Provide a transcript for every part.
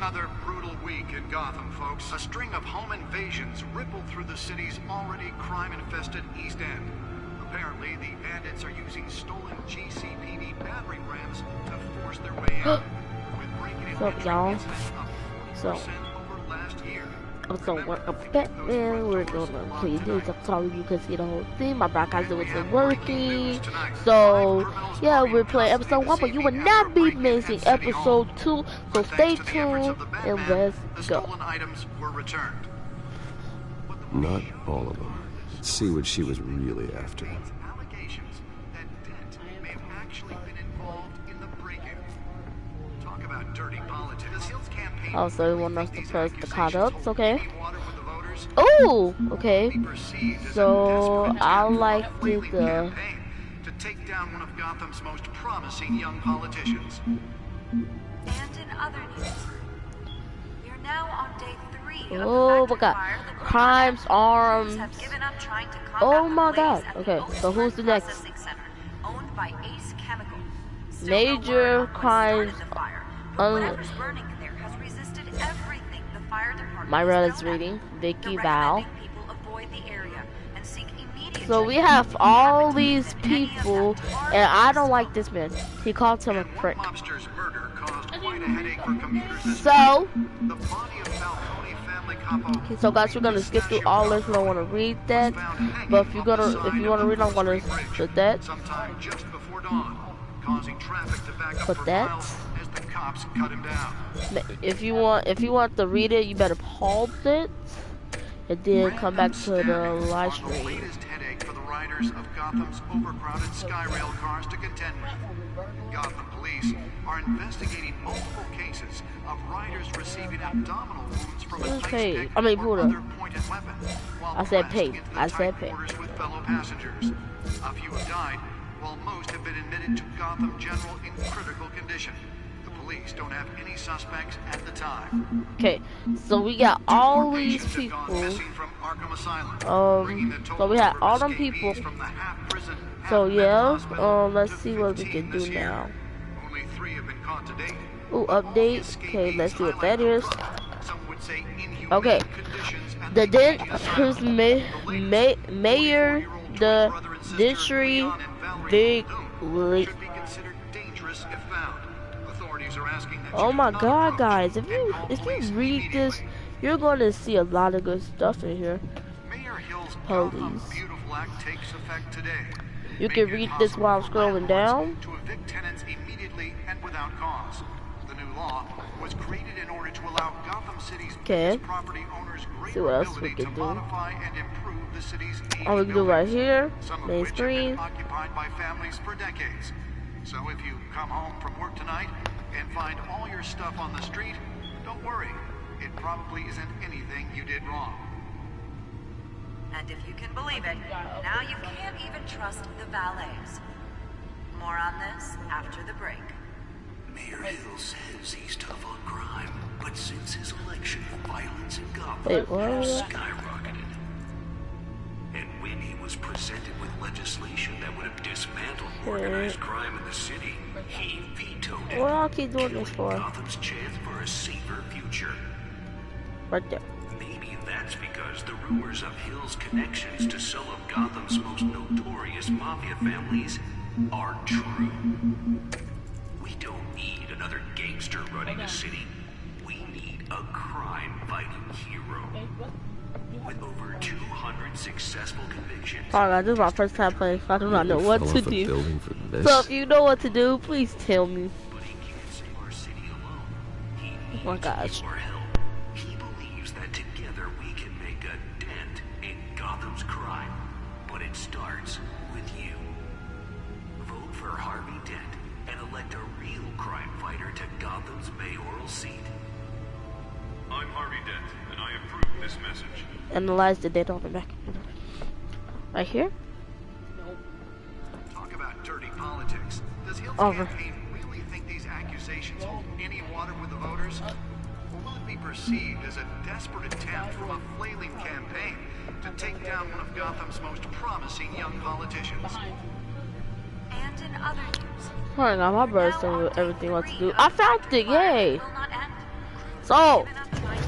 Another brutal week in Gotham, folks. A string of home invasions rippled through the city's already crime-infested East End. Apparently, the bandits are using stolen GCPD battering rams to force their way in. With breaking and entering incidents up 40% over last year. So we're a Batman, we're gonna play this. I'm sorry you can see the whole thing. My broadcaster wasn't working. So yeah, we're playing episode 1, but you will not be missing episode 2. So stay tuned and let's go. Not all of them. Let's see what she was really after. Oh, so you want us to press the card ups, okay? Oh, okay. So I like the to take down one of Gotham's most promising young politicians. And in other news, we're now on day 3 oh of the my god. fire. The Crimes, arms. have given up trying to combat Oh my the god. blaze at Okay, the so Oak who's the next? Processing Center, owned by Ace Chemical. Still Major no word on what crimes. started the fire, but whatever's burning in there has resisted everything the fire department Myra has is thrown at reading. it. Vicky They're Val. recommending people avoid the area and seek immediate So we justice. have all We these haven't seen any of people, them and I don't targeted. like this man. He called him a prick. Mobster's murder caused quite a headache for commuters this So, week. The body of Falcone family capo. so guys, we're gonna skip through all this. We don't want to read that, but if you want to read, I'm gonna put that. Sometime just before dawn, causing traffic to back up Put for that. miles as the cops cut him down. If you want to read it, you better pause it and then come back to the live The stream. latest headache for the riders of Gotham's overcrowded Skyrail cars to contend with. Gotham police are investigating multiple cases of riders receiving abdominal wounds from a Who's tight paid? stick I mean, or Buddha. other pointed weapon, while I said pressed paid. into the I said tight paid. quarters with fellow passengers. A few have died, while most have been admitted to Gotham General in critical condition. The police don't have any suspects at the time. Okay, so we got all More these patients have gone people. missing from Arkham Asylum, bringing the So total we had number all of them escapees people. from the half-prison, So half-mental yeah, hospital let's to see what we 15 can do this year. now. Only 3 have been caught to date. Ooh, update. Okay, let's see what that is. Some would say inhumane Okay, conditions at the Aging Asylum. mayor, the district, big. Should be considered dangerous if found. Authorities are asking that Oh you my not god, approach guys! If and you call police read this, immediately. you're gonna see a lot of good stuff in here. Mayor Hill's Police. Gotham Beautiful Act takes effect today. You Make can it read this while I'm possible for scrolling down. landlords to evict tenants immediately and without cause. The new law was created in order to allow Gotham City's Okay. biggest property owners See greater what else we ability to can do. modify and improve the city's aging All we can do right buildings, here, some of main which have been screen. occupied by families for decades. So if you come home from work tonight and find all your stuff on the street, don't worry. It probably isn't anything you did wrong. And if you can believe it, now you can't even trust the valets. More on this after the break. Mayor Hill says he's tough on crime, but since his election, violence in Gotham Wait, what? has skyrocketed. And when he was presented with legislation that would have dismantled organized crime in the city, he vetoed it. What y'all keep doing this killing for? Gotham's chance for a safer future. Right there. Maybe that's because the rumors of Hill's connections to some of Gotham's most notorious mafia families are true. We don't need another gangster running the city. We need a crime-fighting hero. With over 200 successful convictions. Alright guys, this is my first time playing, so I do not know what Fell to off a do. building for this. So if you know what to do, please tell me. But he can't save our city alone. He needs Oh my gosh. your help. He believes that together we can make a dent in Gotham's crime. But it starts with you. Vote for Harvey Dent and elect a real crime fighter to Gotham's mayoral seat. I'm Harvey Dent, and I approve this message. Analyze the data on the back. Right here? Talk about dirty politics. Does Hill's Over. campaign really think these accusations hold any water with the voters? Or will it be perceived as a desperate attempt from a flailing campaign to take down one of Gotham's most promising young politicians? And in other news, Hold on, my brother's telling me everything what to do. I found it, yay! will not end. So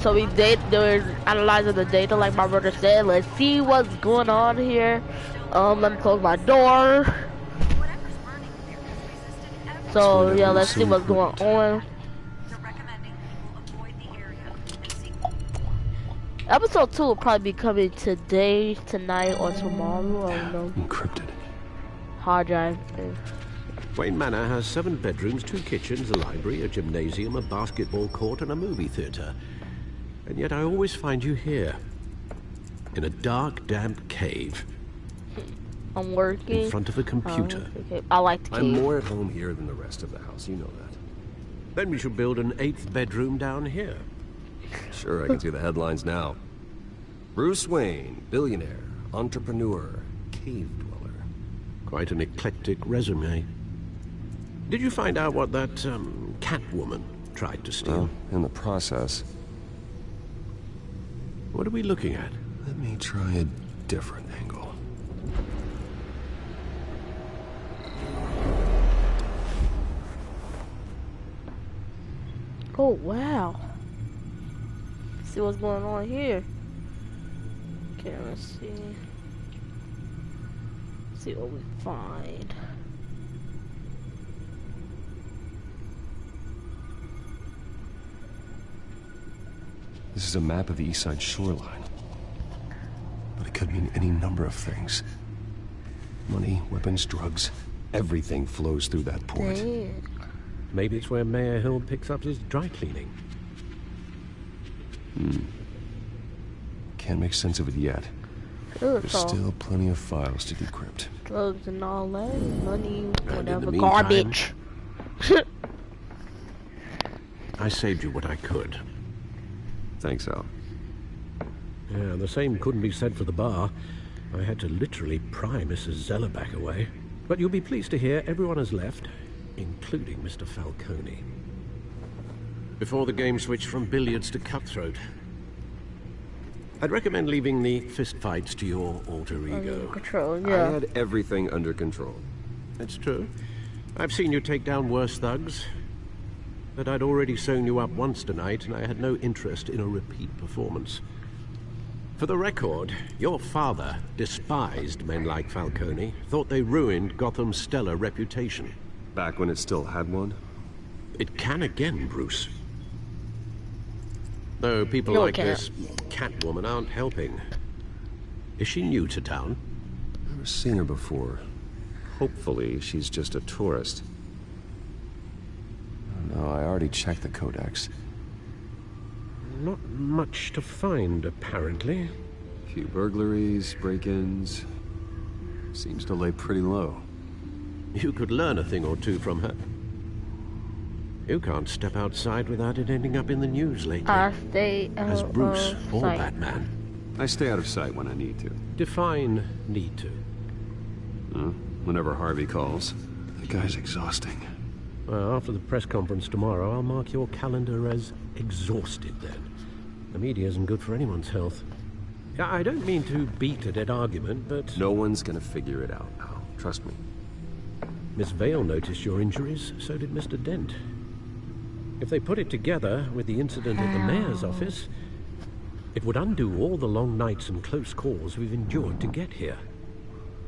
they're analyzing the data like my brother said. Let's see what's going on here. Let me close my door. So yeah, let's see what's going on. Episode 2 will probably be coming today, tonight, or tomorrow. I don't know. Encrypted. Hard drive. Wayne Manor has 7 bedrooms, 2 kitchens, a library, a gymnasium, a basketball court, and a movie theater. And yet I always find you here, in a dark, damp cave. I'm working. In front of a computer. Okay. I like the cave. I'm more at home here than the rest of the house, you know that. Then we should build an 8th bedroom down here. Sure, I can see the headlines now. Bruce Wayne, billionaire, entrepreneur, cave dweller. Quite an eclectic resume. Did you find out what that, Catwoman tried to steal? Well, in the process. What are we looking at? Let me try a different angle. Oh wow. See what's going on here. Okay, let's see. See what we find. This is a map of the East Side shoreline. But it could mean any number of things. Money, weapons, drugs, everything flows through that port. Dang. Maybe it's where Mayor Hill picks up his dry cleaning. Can't make sense of it yet. Ooh, There's so still plenty of files to decrypt. drugs and all that, money, in the whatever, meantime- garbage. I saved you what I could. Thanks, Al. Yeah, the same couldn't be said for the bar. I had to literally pry Mrs. Zellerback away. But you'll be pleased to hear everyone has left, including Mr. Falcone. Before the game switched from billiards to cutthroat. I'd recommend leaving the fistfights to your alter ego. Control, I yeah. had everything under control. It's true. I've seen you take down worse thugs. But I'd already sewn you up once tonight, and I had no interest in a repeat performance. For the record, your father despised men like Falcone, thought they ruined Gotham's stellar reputation. Back when it still had one? It can again, Bruce. Though people No, it like can't. this Catwoman aren't helping. Is she new to town? Never seen her before. Hopefully, she's just a tourist. No, I already checked the codex. Not much to find, apparently. A few burglaries, break-ins. Seems to lay pretty low. You could learn a thing or two from her. You can't step outside without it ending up in the news lately. I stay out As Bruce of or sight. Batman. I stay out of sight when I need to. Define need to. Whenever Harvey calls. The guy's exhausting. Well, after the press conference tomorrow, I'll mark your calendar as exhausted then. The media isn't good for anyone's health. Yeah, I don't mean to beat a dead argument, but No one's gonna figure it out, Al. Trust me. Miss Vale noticed your injuries, so did Mr. Dent. If they put it together with the incident at the mayor's office, it would undo all the long nights and close calls we've endured to get here.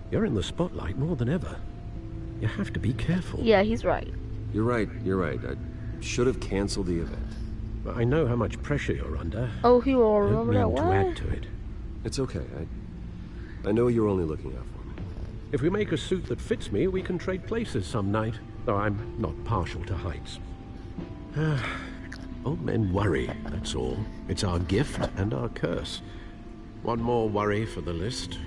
You're in the spotlight more than ever. You have to be careful. Yeah, he's right. You're right. I should have canceled the event. I know how much pressure you're under. Oh, he will I don't remember that mean to one. add to it. It's okay. I know you're only looking out for me. If we make a suit that fits me, we can trade places some night. Though I'm not partial to heights. Old men worry, that's all. It's our gift and our curse. One more worry for the list.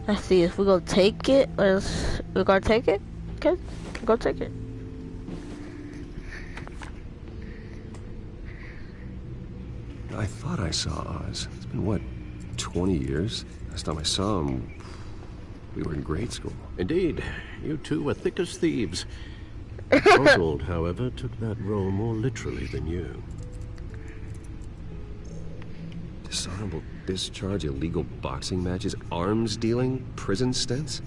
Let's see if we're gonna take it. We're gonna take it? Okay, we're gonna take it. I thought I saw Oz. It's been, what, 20 years? Last time I saw him, we were in grade school. Indeed, you two were thick as thieves. Oswald, however, took that role more literally than you. Dishonorable discharge, illegal boxing matches, arms dealing, prison stints?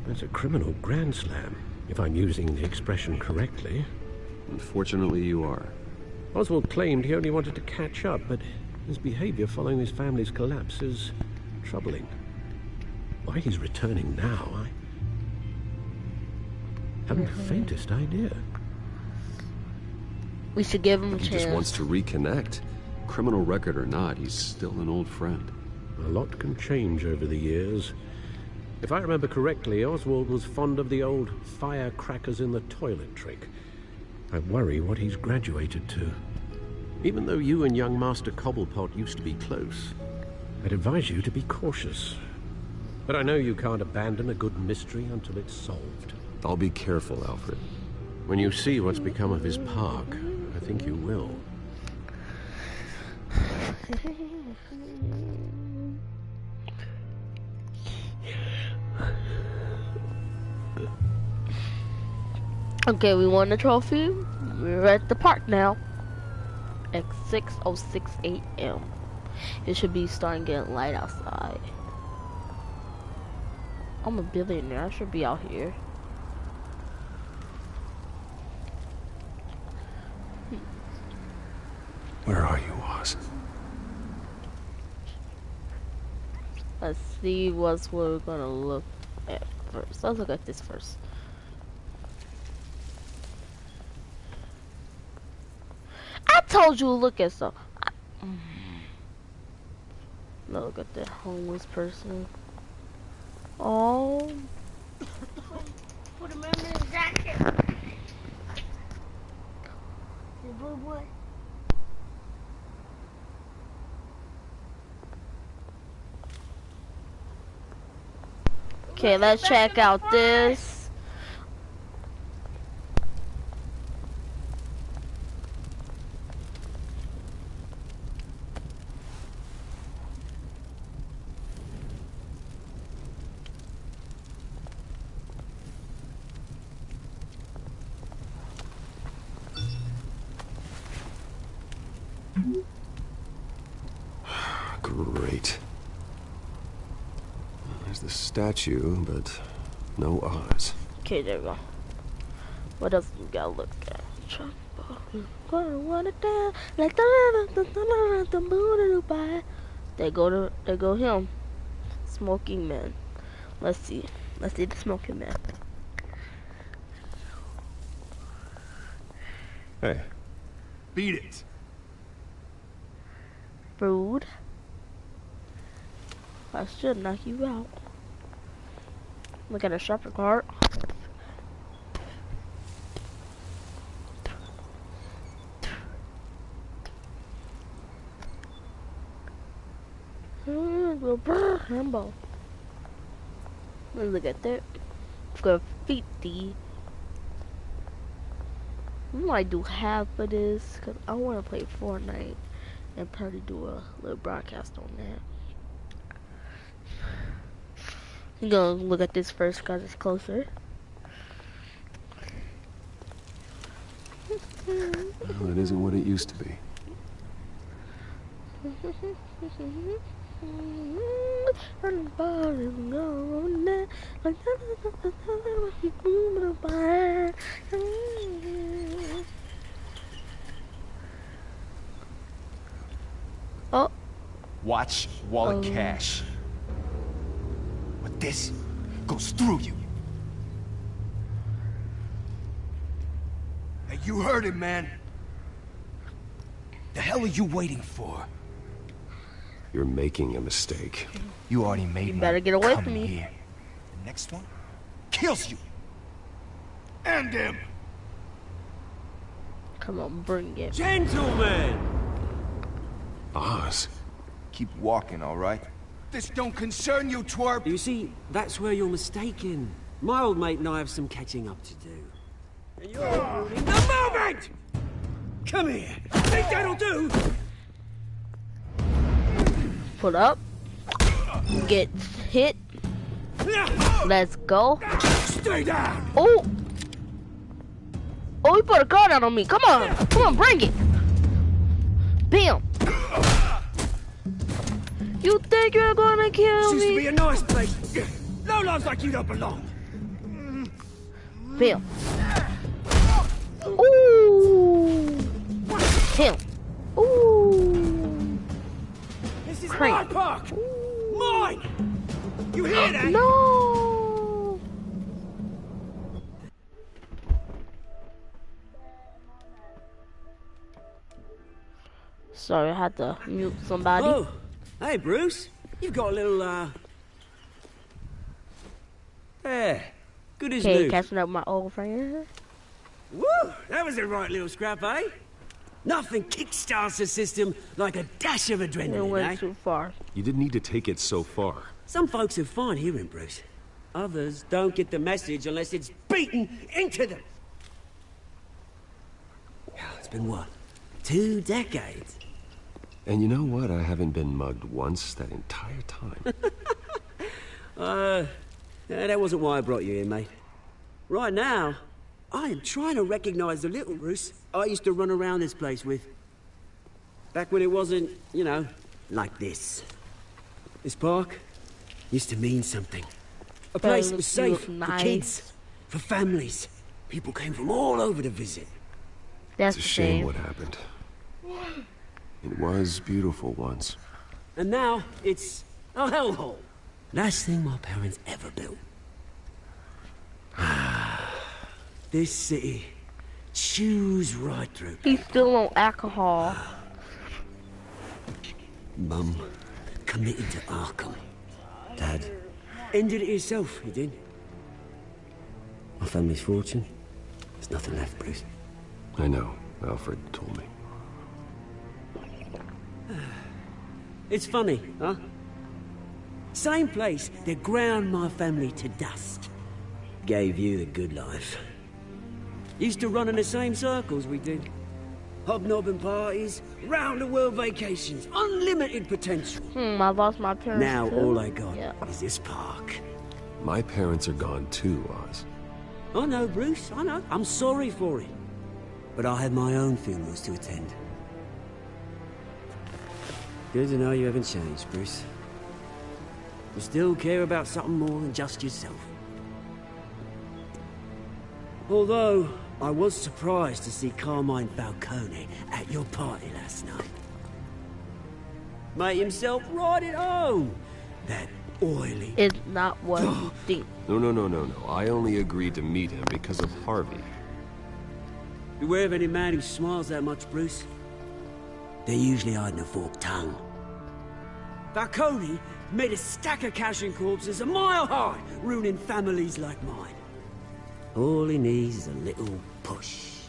That's a criminal grand slam, if I'm using the expression correctly. Unfortunately, you are. Oswald claimed he only wanted to catch up, but his behavior following his family's collapse is troubling. Why he's returning now, I haven't the faintest idea. We should give him a He chance. just wants to reconnect. Criminal record or not, he's still an old friend. A lot can change over the years. If I remember correctly, Oswald was fond of the old firecrackers in the toilet trick. I worry what he's graduated to. Even though you and young Master Cobblepot used to be close, I'd advise you to be cautious. But I know you can't abandon a good mystery until it's solved. I'll be careful, Alfred. When you see what's become of his park, I think you will. Okay, we won the trophy. We're at the park now. At 6:06 a.m. It should be starting getting light outside. I'm a billionaire. I should be out here. Where are you, Oz? Let's see what we're gonna look at first. Let's look at this first. I told you to look at some. Look at that homeless person. Oh. Put him in his jacket. The blue boy. Okay, let's check out this. Great. There's the statue, but no Oz. Okay, there we go. What else we gotta look at? There go him. Smoking man. Let's see the smoking man. Hey. Beat it. Rude. I should knock you out. Look at a shopping cart. Rambo. Look at that. Graffiti. We might do half of this because I want to play Fortnite and probably do a little broadcast on that. I'm gonna look at this first because it's closer. Well, it isn't what it used to be. Oh. Watch wallet cash. But this goes through you. Hey, you heard it, man. The hell are you waiting for? You're making a mistake. You already made You one. better get away Come from me. Here. The next one kills you. And him. Come on, bring it. Gentlemen! Oz. Keep walking, all right? This don't concern you, twerp. You see, that's where you're mistaken. My old mate and I have some catching up to do. And you're ruining the moment! Come here. Think that'll do? Put up. Get hit. Let's go. Stay down! Oh! Oh, he put a gun out on me. Come on. Come on, bring it. Bam. You think you're gonna kill This used to me? be a nice place. No lives like you don't belong. Bam. Ooh. him. Ooh. This is Crank. my park! Mine! You hear that? No. Sorry, I had to mute somebody. Oh, hey, Bruce. You've got a little, Yeah, good as Okay, new. catching up with my old friend. Woo! That was a right little scrap, eh? Nothing kickstarts the system like a dash of It adrenaline, went eh? too far. You didn't need to take it so far. Some folks have fine hearing, Bruce. Others don't get the message unless it's beaten into them. It's been, what, 2 decades? And you know what? I haven't been mugged once that entire time. That wasn't why I brought you here, mate. Right now, I am trying to recognize the little Bruce I used to run around this place with. Back when it wasn't, you know, like this. This park used to mean something. A place that was safe for nice. kids, for families. People came from all over to visit. That's It's a the shame same. what happened. It was beautiful once. And now, it's a hellhole. Last thing my parents ever built. This city chews right through. He's still on alcohol. Mum committed to Arkham. Dad ended it himself, he did. My family's fortune, there's nothing left, Bruce. I know. Alfred told me. It's funny, huh? Same place that ground my family to dust. Gave you the good life. Used to run in the same circles we did. Hobnobbing parties, round-the-world vacations, unlimited potential. I lost my parents Now too. all I got Yeah. is this park. My parents are gone too, Oz. I know, Bruce, I know. I'm sorry for it. But I have my own funerals to attend. Good to know you haven't changed, Bruce. You still care about something more than just yourself. Although, I was surprised to see Carmine Falcone at your party last night. Made himself right at home. That oily... It's not what you think. No. I only agreed to meet him because of Harvey. Beware of any man who smiles that much, Bruce. They're usually hiding a forked tongue. Falcone made a stack of cashing corpses a mile high, ruining families like mine. All he needs is a little push.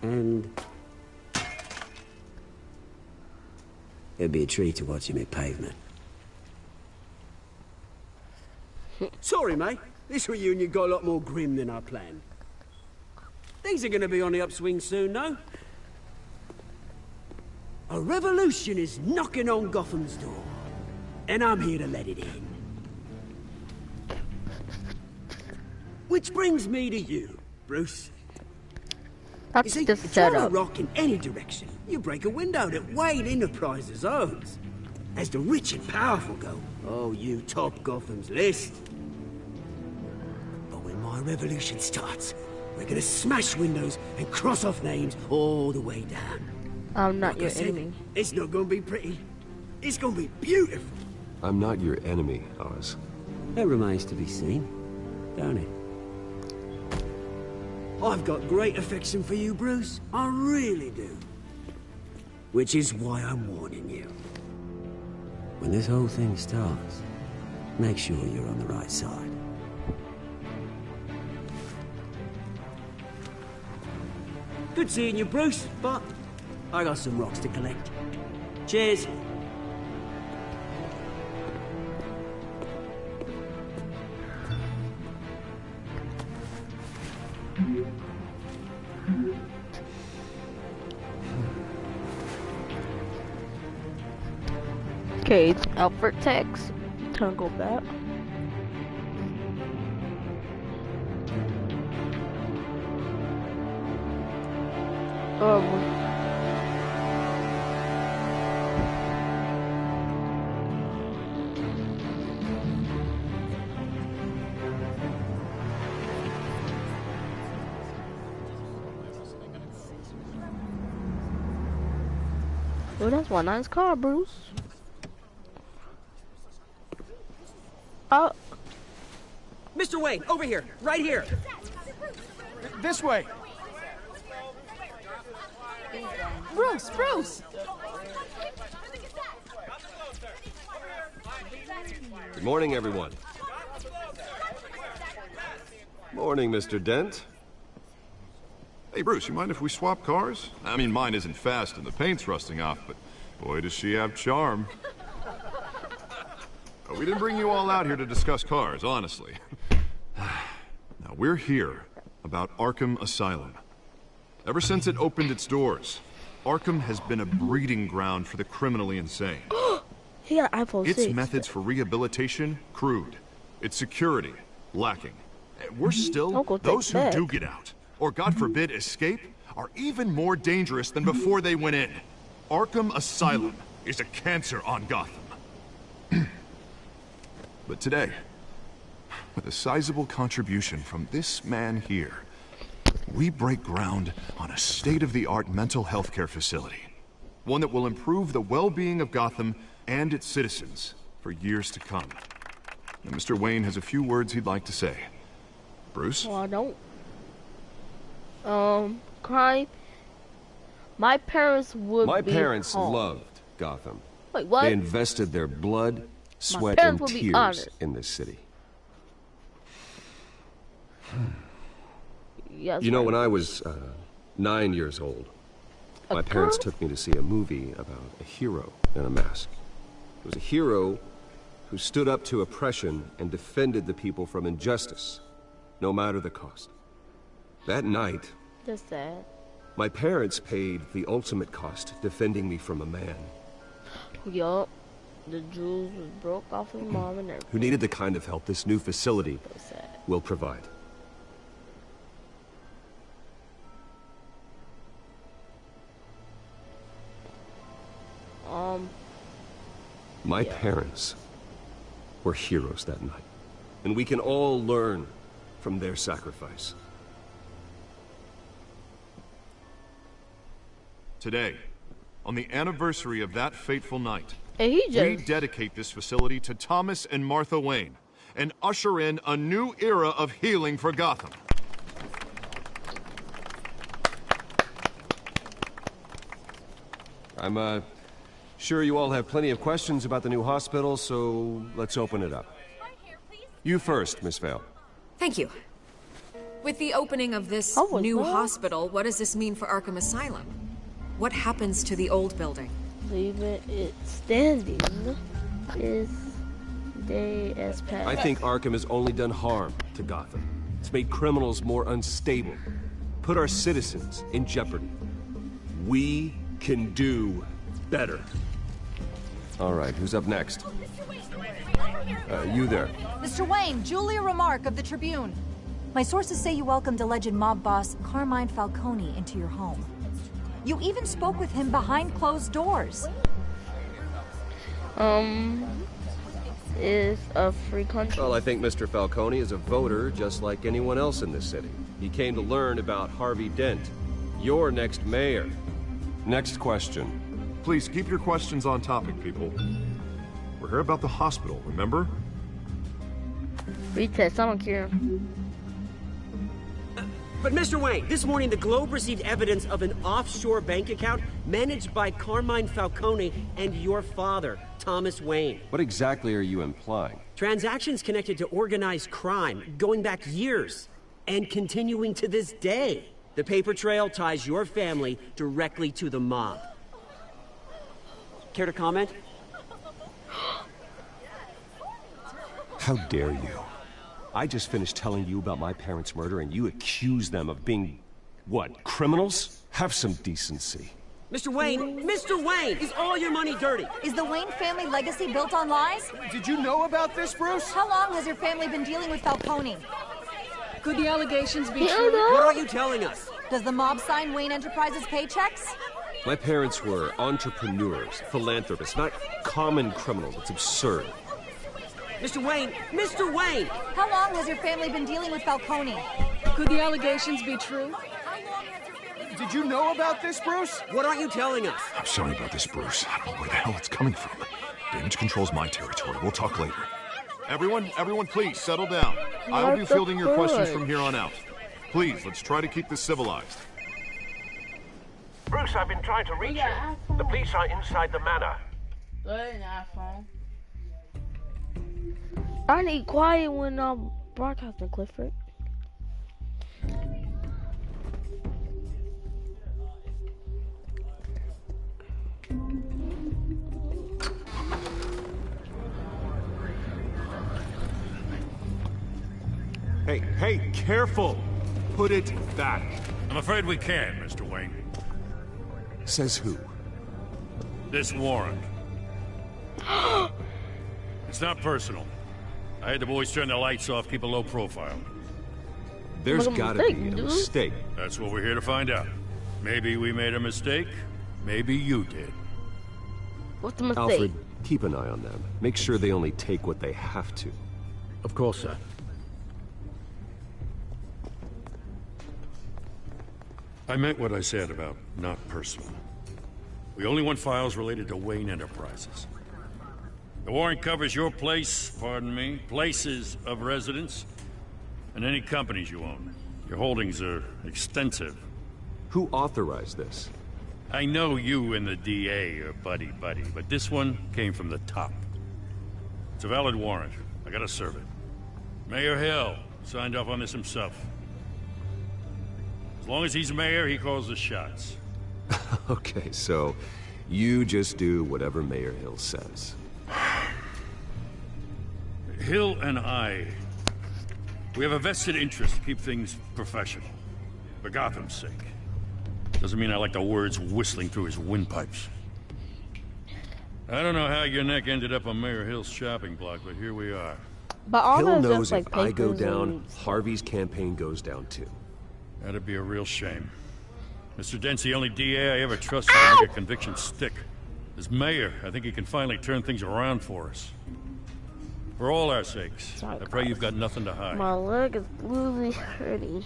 And... it'd be a treat to watch him hit pavement. Sorry, mate. This reunion got a lot more grim than I planned. Things are gonna be on the upswing soon, no? A revolution is knocking on Gotham's door. And I'm here to let it in. Which brings me to you, Bruce. That's You see, the if you throw a setup. rock in any direction, you break a window that Wayne Enterprises owns. As the rich and powerful go, oh, you top Gotham's list. But when my revolution starts, we're gonna smash windows and cross off names all the way down. I'm not Like your I said, enemy. it's not gonna be pretty. It's gonna be beautiful. I'm not your enemy, Oz. That remains to be seen, don't it? I've got great affection for you, Bruce. I really do. Which is why I'm warning you. When this whole thing starts, make sure you're on the right side. Good seeing you, Bruce, but I got some rocks to collect. Cheers. Okay, it's Alfred text. Turn go back. Oh, that's one nice car, Bruce. Oh. Mr. Wayne, over here, right here. This way. Bruce, Bruce. Good morning, everyone. Morning, Mr. Dent. Hey, Bruce, you mind if we swap cars? I mean, mine isn't fast and the paint's rusting off, but boy, does she have charm. We didn't bring you all out here to discuss cars, honestly. Now, we're here about Arkham Asylum. Ever since it opened its doors, Arkham has been a breeding ground for the criminally insane. He got an iPhone 6. Its methods for rehabilitation, crude. Its security, lacking. Worse still, those who do get out, or God forbid escape, are even more dangerous than before they went in. Arkham Asylum is a cancer on Gotham. But today, with a sizable contribution from this man here, we break ground on a state-of-the-art mental health care facility. One that will improve the well-being of Gotham and its citizens for years to come. Now, Mr. Wayne has a few words he'd like to say. Bruce? Well, I don't. Crime. My parents would My be parents home. loved Gotham. Wait, what? They invested their blood, sweat, parents and would be tears honored. in this city. Yes, You know, right. when I was 9 years old, my parents took me to see a movie about a hero in a mask. It was a hero who stood up to oppression and defended the people from injustice, no matter the cost. That night, That's sad. my parents paid the ultimate cost defending me from a man Yup. The jewels was broke off his mom and everything. who needed the kind of help this new facility So sad. will provide. My parents were heroes that night, and we can all learn from their sacrifice. Today, on the anniversary of that fateful night, And he we just dedicate this facility to Thomas and Martha Wayne and usher in a new era of healing for Gotham. I'm sure you all have plenty of questions about the new hospital, so let's open it up. You first, Miss Vale. Thank you. With the opening of this new hospital, what does this mean for Arkham Asylum? What happens to the old building? leaving it standing is day as past. I think Arkham has only done harm to Gotham. It's made criminals more unstable, put our citizens in jeopardy. We can do better. All right, who's up next? You there. Mr. Wayne, Julia Remark of the Tribune. My sources say you welcomed alleged mob boss Carmine Falcone into your home. You even spoke with him behind closed doors. Is a free country. Well, I think Mr. Falcone is a voter just like anyone else in this city. He came to learn about Harvey Dent, your next mayor. Next question. Please keep your questions on topic, people. We're here about the hospital, remember? Retest, I don't care. But Mr. Wayne, this morning the Globe received evidence of an offshore bank account managed by Carmine Falcone and your father, Thomas Wayne. What exactly are you implying? Transactions connected to organized crime, going back years, and continuing to this day. The paper trail ties your family directly to the mob. Care to comment? How dare you? I just finished telling you about my parents' murder and you accuse them of being, what, criminals? Have some decency. Mr. Wayne, is all your money dirty? Is the Wayne family legacy built on lies? Did you know about this, Bruce? How long has your family been dealing with Falcone? Could the allegations be true? What are you telling us? Does the mob sign Wayne Enterprises paychecks? My parents were entrepreneurs, philanthropists, not common criminals. It's absurd. Mr. Wayne! How long has your family been dealing with Falcone? Could the allegations be true? Did you know about this, Bruce? What aren't you telling us? I'm sorry about this, Bruce. I don't know where the hell it's coming from. Damage control's my territory. We'll talk later. Everyone, please, settle down. I will be fielding your questions from here on out. Please, let's try to keep this civilized. Bruce, I've been trying to reach you. The police are inside the manor. I need quiet when I'm broadcasting, Clifford. Hey, careful! Put it back. I'm afraid we can't, Mr. Wayne. Says who? This warrant. It's not personal. I had the boys turn the lights off, keep a low profile. There's gotta be a mistake. That's what we're here to find out. Maybe we made a mistake. Maybe you did. What's the mistake? Alfred, keep an eye on them. Make sure they only take what they have to. Of course, sir. I meant what I said about not personal. We only want files related to Wayne Enterprises. The warrant covers your place, pardon me, places of residence, and any companies you own. Your holdings are extensive. Who authorized this? I know you and the DA are buddy-buddy, but this one came from the top. It's a valid warrant. I gotta serve it. Mayor Hill signed off on this himself. As long as he's mayor, he calls the shots. Okay, so you just do whatever Mayor Hill says. Hill and we have a vested interest to keep things professional. For Gotham's sake. Doesn't mean I like the words whistling through his windpipes. I don't know how your neck ended up on Mayor Hill's shopping block, but here we are. But all Hill knows just, like, if I go down, and... Harvey's campaign goes down too. That'd be a real shame. Mr. Dent's the only DA I ever trusted to make a conviction stick. As mayor, I think he can finally turn things around for us. For all our sakes, I pray you've got nothing to hide. My leg is really hurting.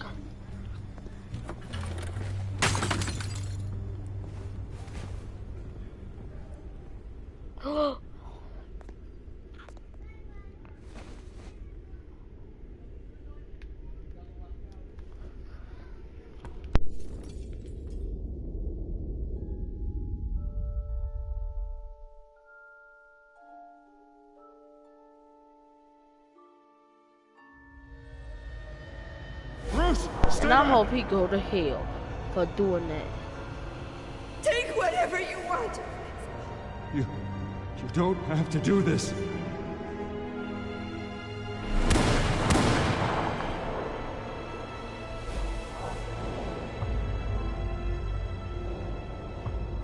And I hope he go to hell for doing that. Take whatever you want. You don't have to do this.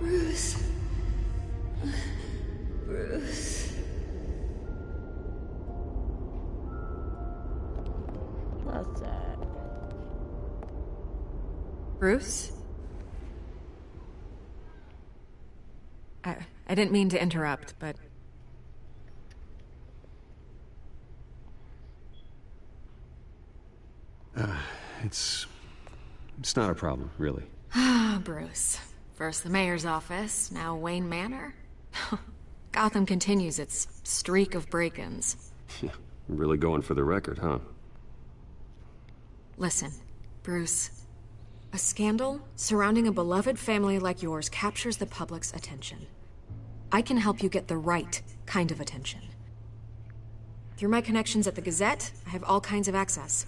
Bruce. Bruce. That's sad. Bruce? I didn't mean to interrupt, but... It's not a problem, really. Ah, Bruce. First the mayor's office, now Wayne Manor. Gotham continues its streak of break-ins. Yeah, really going for the record, huh? Listen, Bruce. A scandal surrounding a beloved family like yours captures the public's attention. I can help you get the right kind of attention. Through my connections at the Gazette, I have all kinds of access.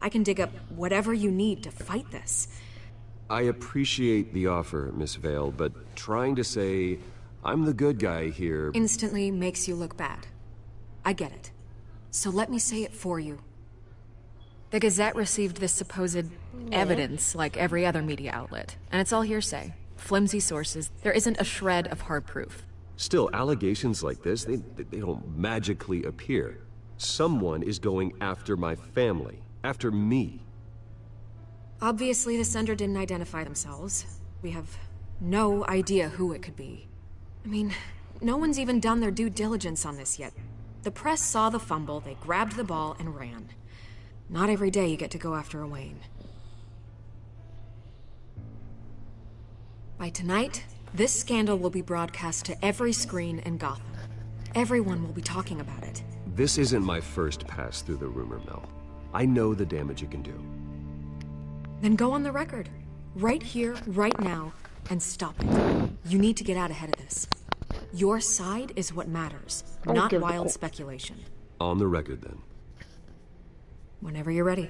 I can dig up whatever you need to fight this. I appreciate the offer, Miss Vale, but trying to say I'm the good guy here... instantly makes you look bad. I get it. So let me say it for you. The Gazette received this supposed evidence like every other media outlet, and it's all hearsay. Flimsy sources. There isn't a shred of hard proof. Still, allegations like this, they don't magically appear. Someone is going after my family. After me. Obviously, the sender didn't identify themselves. We have no idea who it could be. I mean, no one's even done their due diligence on this yet. The press saw the fumble, they grabbed the ball and ran. Not every day you get to go after a Wayne. By tonight, this scandal will be broadcast to every screen in Gotham. Everyone will be talking about it. This isn't my first pass through the rumor mill. I know the damage it can do. Then go on the record. Right here, right now, and stop it. You need to get out ahead of this. Your side is what matters, not wild speculation. On the record, then. Whenever you're ready.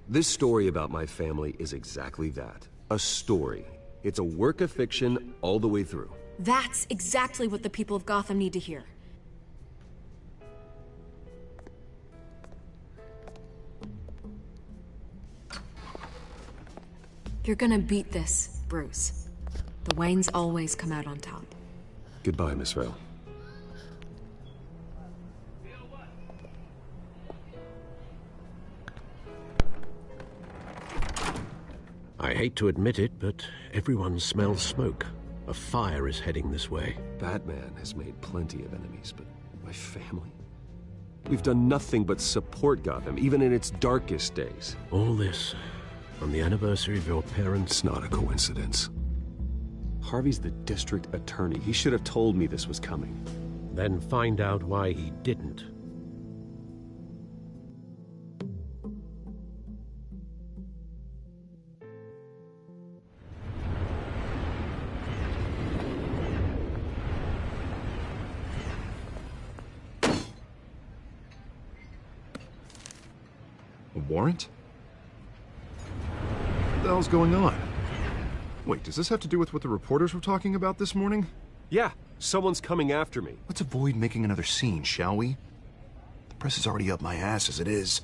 This story about my family is exactly that. A story. It's a work of fiction all the way through. That's exactly what the people of Gotham need to hear. You're gonna beat this, Bruce. The Waynes always come out on top. Goodbye, Miss Vale. I hate to admit it, but everyone smells smoke. A fire is heading this way. Batman has made plenty of enemies, but my family? We've done nothing but support Gotham, even in its darkest days. All this on the anniversary of your parents'... It's not a coincidence. Harvey's the district attorney. He should have told me this was coming. Then find out why he didn't. A warrant? What the hell's going on? Wait, does this have to do with what the reporters were talking about this morning? Yeah, someone's coming after me. Let's avoid making another scene, shall we? The press is already up my ass as it is.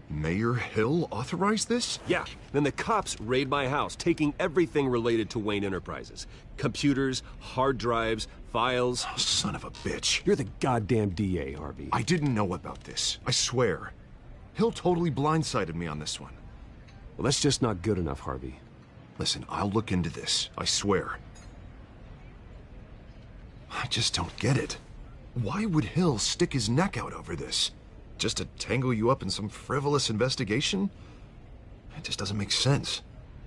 Mayor Hill authorized this? Yeah, then the cops raid my house, taking everything related to Wayne Enterprises. Computers, hard drives, files. Oh, son of a bitch. You're the goddamn DA, Harvey. I didn't know about this, I swear. Hill totally blindsided me on this one. Well, that's just not good enough, Harvey. Listen, I'll look into this, I swear. I just don't get it. Why would Hill stick his neck out over this? Just to tangle you up in some frivolous investigation? It just doesn't make sense.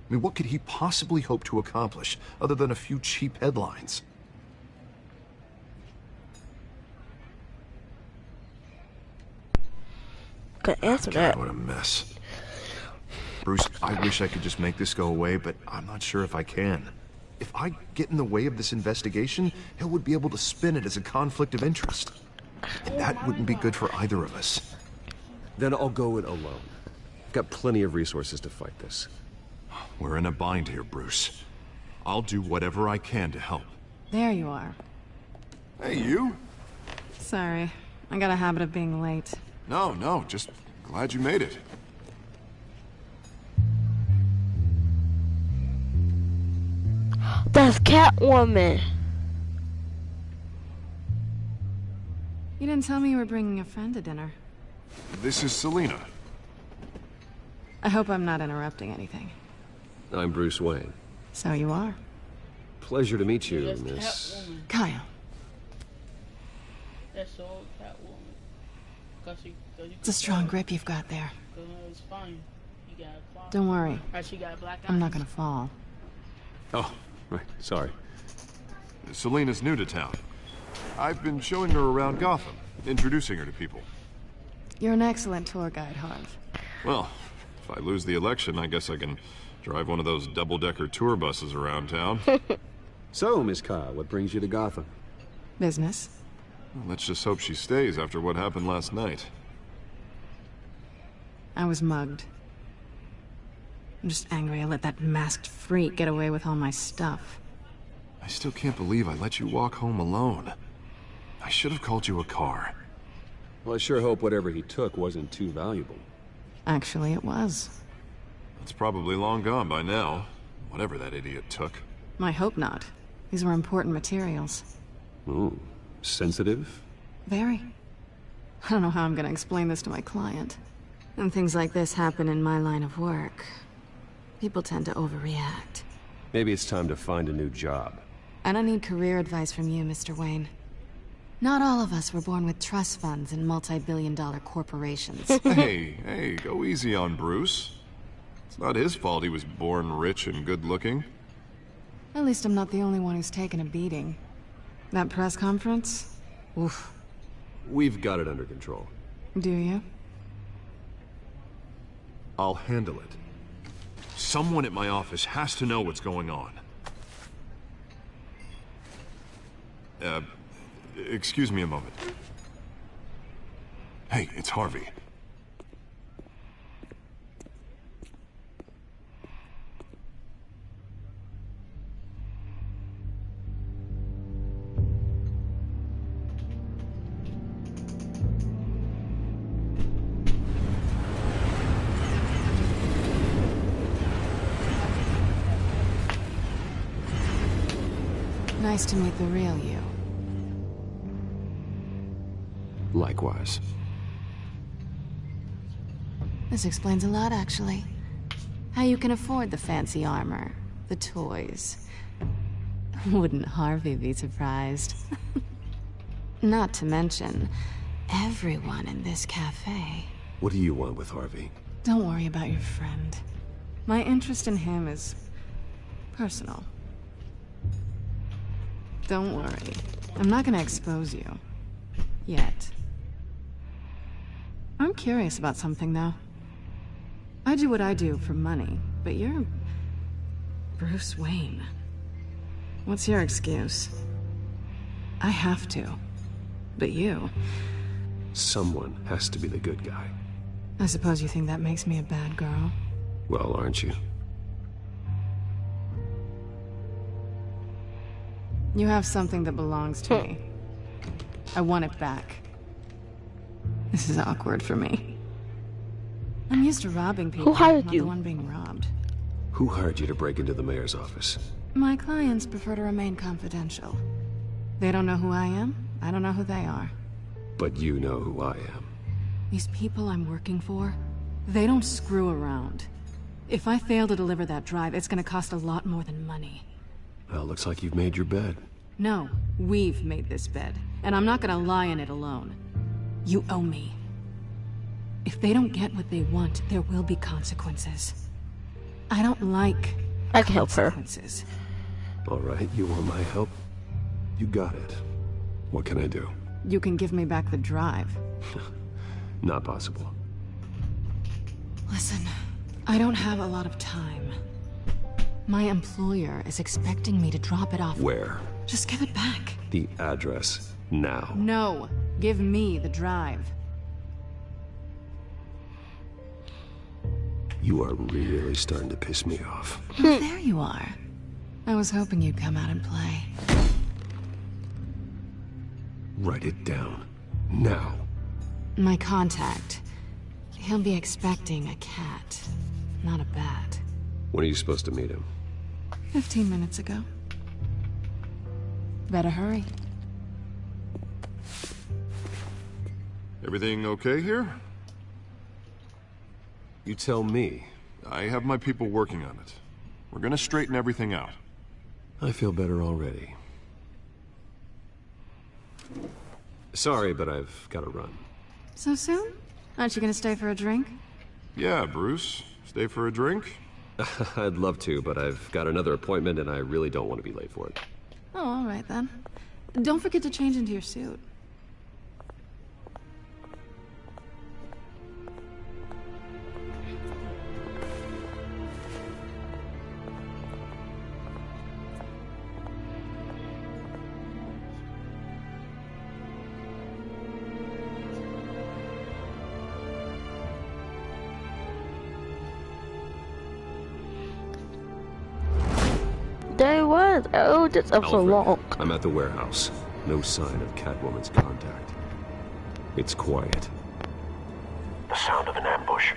I mean, what could he possibly hope to accomplish other than a few cheap headlines? Good answer God, what a mess. Bruce, I wish I could just make this go away, but I'm not sure if I can. If I get in the way of this investigation, Hill would be able to spin it as a conflict of interest. And that wouldn't be good for either of us. Then I'll go it alone. I've got plenty of resources to fight this. We're in a bind here, Bruce. I'll do whatever I can to help. There you are. Hey, you? Sorry, I got a habit of being late. No, just glad you made it. That's Catwoman. You didn't tell me you were bringing a friend to dinner. This is Selina. I hope I'm not interrupting anything. I'm Bruce Wayne. So you are. Pleasure to meet you, Miss... Kyle. That's all Catwoman. It's a strong grip you've got there. It's fine. You got a claw. Don't worry. She got black eyes. I'm not gonna fall. Oh, right. Sorry. Selina's new to town. I've been showing her around Gotham, introducing her to people. You're an excellent tour guide, Harv. Well, if I lose the election, I guess I can drive one of those double-decker tour buses around town. So, Miss Kyle, what brings you to Gotham? Business. Well, let's just hope she stays after what happened last night. I was mugged. I'm just angry I let that masked freak get away with all my stuff. I still can't believe I let you walk home alone. I should have called you a car. Well, I sure hope whatever he took wasn't too valuable. Actually, it was. It's probably long gone by now, whatever that idiot took. I hope not. These were important materials. Ooh, sensitive? Very. I don't know how I'm gonna explain this to my client. When things like this happen in my line of work, people tend to overreact. Maybe it's time to find a new job. I don't need career advice from you, Mr. Wayne. Not all of us were born with trust funds and multi-billion-dollar corporations. Hey, go easy on Bruce. It's not his fault he was born rich and good-looking. At least I'm not the only one who's taken a beating. That press conference? Oof. We've got it under control. Do you? I'll handle it. Someone at my office has to know what's going on. Excuse me a moment. Hey, it's Harvey. Nice to meet the real you. Likewise. This explains a lot, actually. How you can afford the fancy armor, the toys. Wouldn't Harvey be surprised? Not to mention, everyone in this cafe. What do you want with Harvey? Don't worry about your friend. My interest in him is personal. Don't worry. I'm not gonna expose you. Yet. I'm curious about something, though. I do what I do for money, but you're Bruce Wayne. What's your excuse? I have to. But you... Someone has to be the good guy. I suppose you think that makes me a bad girl? Well, aren't you? You have something that belongs to me. I want it back. This is awkward for me. I'm used to robbing people. Who hired not you? The one being robbed. Who hired you to break into the mayor's office? My clients prefer to remain confidential. They don't know who I am. I don't know who they are. But you know who I am. These people I'm working for, they don't screw around. If I fail to deliver that drive, it's gonna cost a lot more than money. Well, looks like you've made your bed. No, we've made this bed, and I'm not gonna lie in it alone. You owe me. If they don't get what they want, there will be consequences. I don't like I can help her. consequences. All right, you want my help? You got it. What can I do? You can give me back the drive. Not possible. Listen, I don't have a lot of time. My employer is expecting me to drop it off. Where? Just give it back. The address, now. No, give me the drive. You are really starting to piss me off. Oh, there you are. I was hoping you'd come out and play. Write it down. Now. My contact. He'll be expecting a cat, not a bat. When are you supposed to meet him? 15 minutes ago. Better hurry. Everything okay here? You tell me. I have my people working on it. We're gonna straighten everything out. I feel better already. Sorry, but I've got to run. So soon? Aren't you gonna stay for a drink? Yeah, Bruce. Stay for a drink? I'd love to, but I've got another appointment and I really don't want to be late for it. Oh, all right then. Don't forget to change into your suit. There it was. Oh, this episode Alfred, long. I'm at the warehouse. No sign of Catwoman's contact. It's quiet. The sound of an ambush.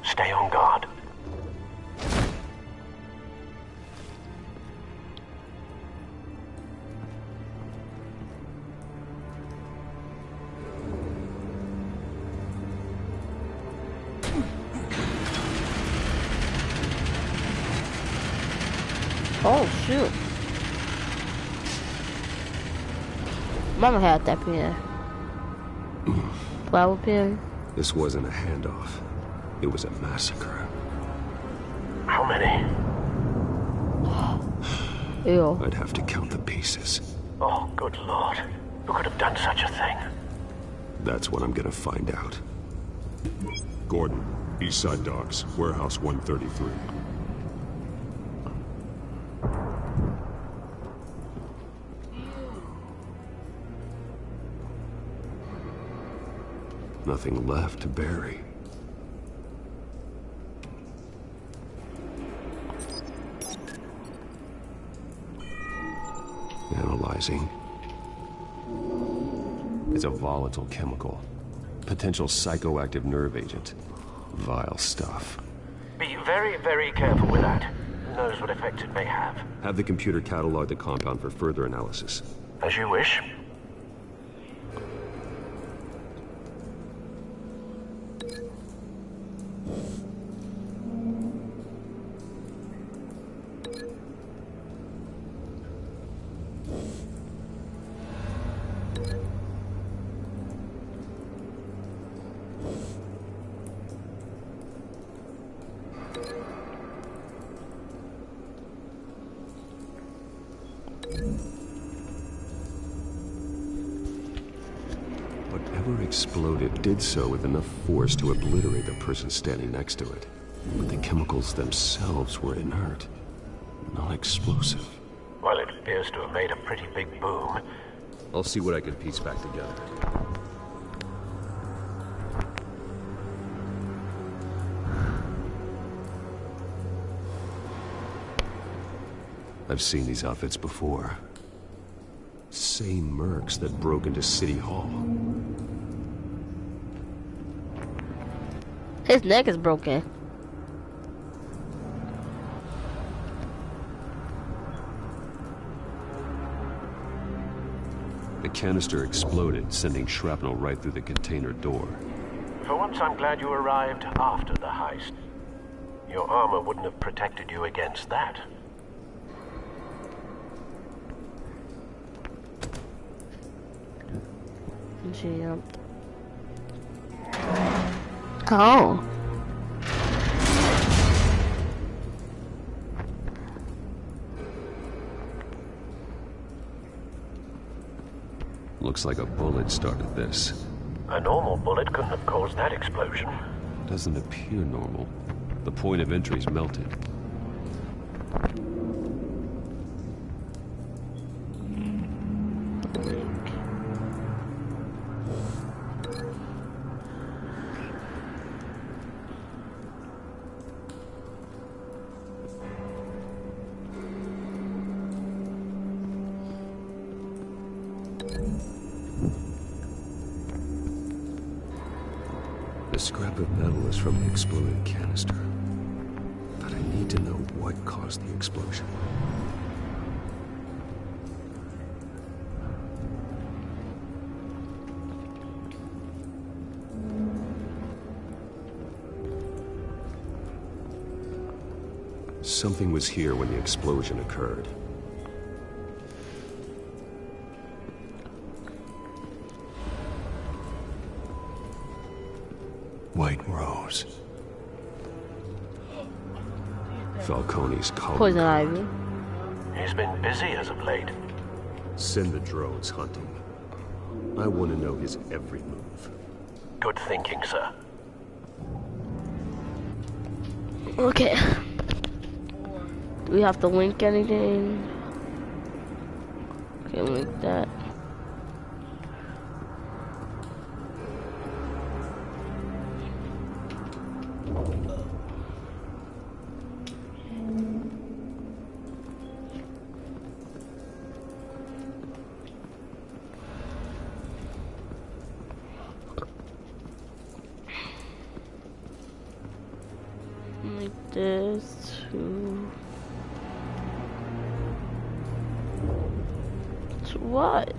Stay on guard. Oh shoot. Mama had that pen. Flower pen. This wasn't a handoff. It was a massacre. How many? Ew. I'd have to count the pieces. Oh, good lord. Who could have done such a thing? That's what I'm gonna find out. Gordon, Eastside Docks, Warehouse 133. Nothing left to bury. Analyzing. It's a volatile chemical. Potential psychoactive nerve agent. Vile stuff. Be very, very careful with that. Who knows what effect it may have. Have the computer catalog the compound for further analysis. As you wish. Whatever exploded did so with enough force to obliterate the person standing next to it. But the chemicals themselves were inert, non-explosive. Well, it appears to have made a pretty big boom. I'll see what I can piece back together. I've seen these outfits before. Same mercs that broke into City Hall. His neck is broken. The canister exploded, sending shrapnel right through the container door. For once, I'm glad you arrived after the heist. Your armor wouldn't have protected you against that. Jump. Oh. Looks like a bullet started this. A normal bullet couldn't have caused that explosion. Doesn't appear normal. The point of entry's melted. The scrap of metal is from the exploded canister. But I need to know what caused the explosion. Something was here when the explosion occurred. White Rose. Falcone's collar. Poison ivy. He's been busy as of late. Send the drones hunting. I want to know his every move. Good thinking, sir. Okay. Do we have to link anything? Okay, link that. Like this to what?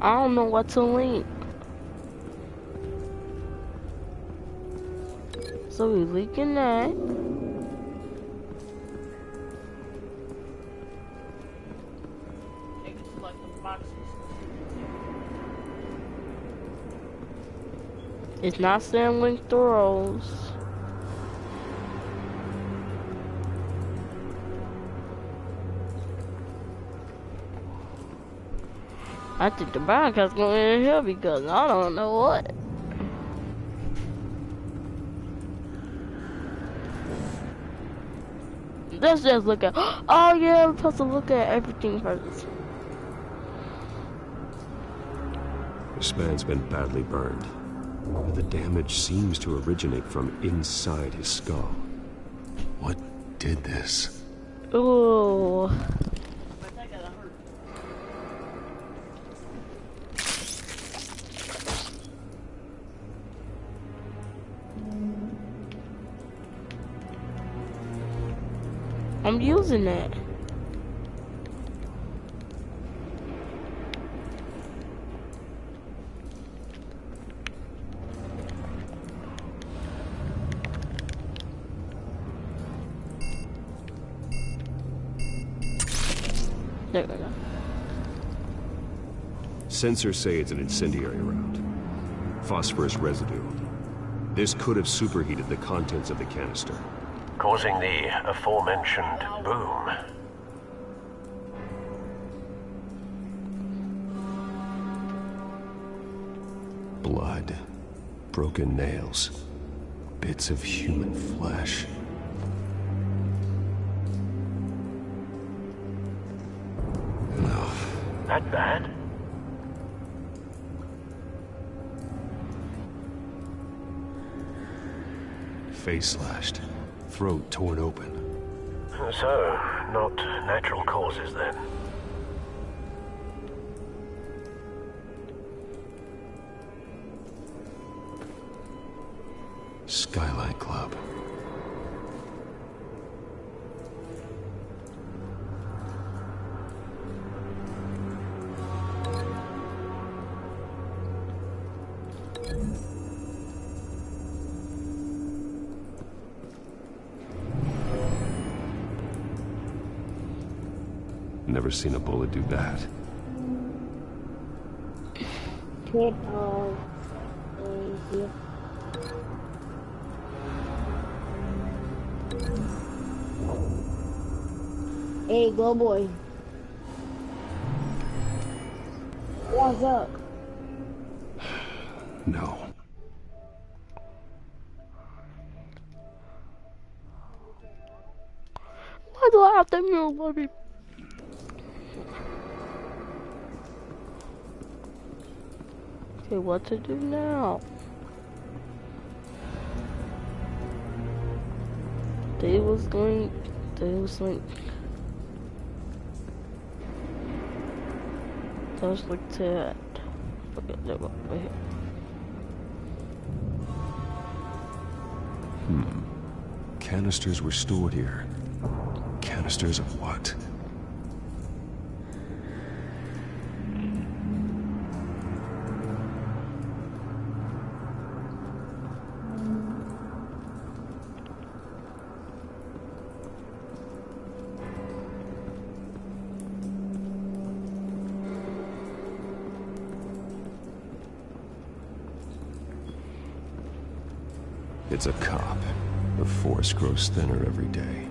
I don't know what to link. So we're linking that. It's not saying link the rows. I think the broadcast going in here because I don't know what. Let's just look at. Oh yeah, we're supposed to look at everything first. This man's been badly burned. The damage seems to originate from inside his skull. What did this? Ooh. I'm using that. There we go. Sensors say it's an incendiary round. Phosphorus residue. This could have superheated the contents of the canister, causing the aforementioned boom. Blood, broken nails, bits of human flesh. No. That bad? Face slashed, throat torn open. So, not natural causes then. Skylight Club. Never seen a bullet do that. Hey, go boy. What's up? No. Why do I have to move, baby? Okay, what to do now? They was like, that was like that. Okay, there we go, right here. Canisters were stored here. Canisters of what? It's a cop. The force grows thinner every day.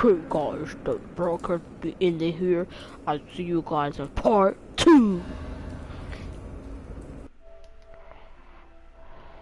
Okay, guys, the broadcast be ending here. I'll see you guys in part 2.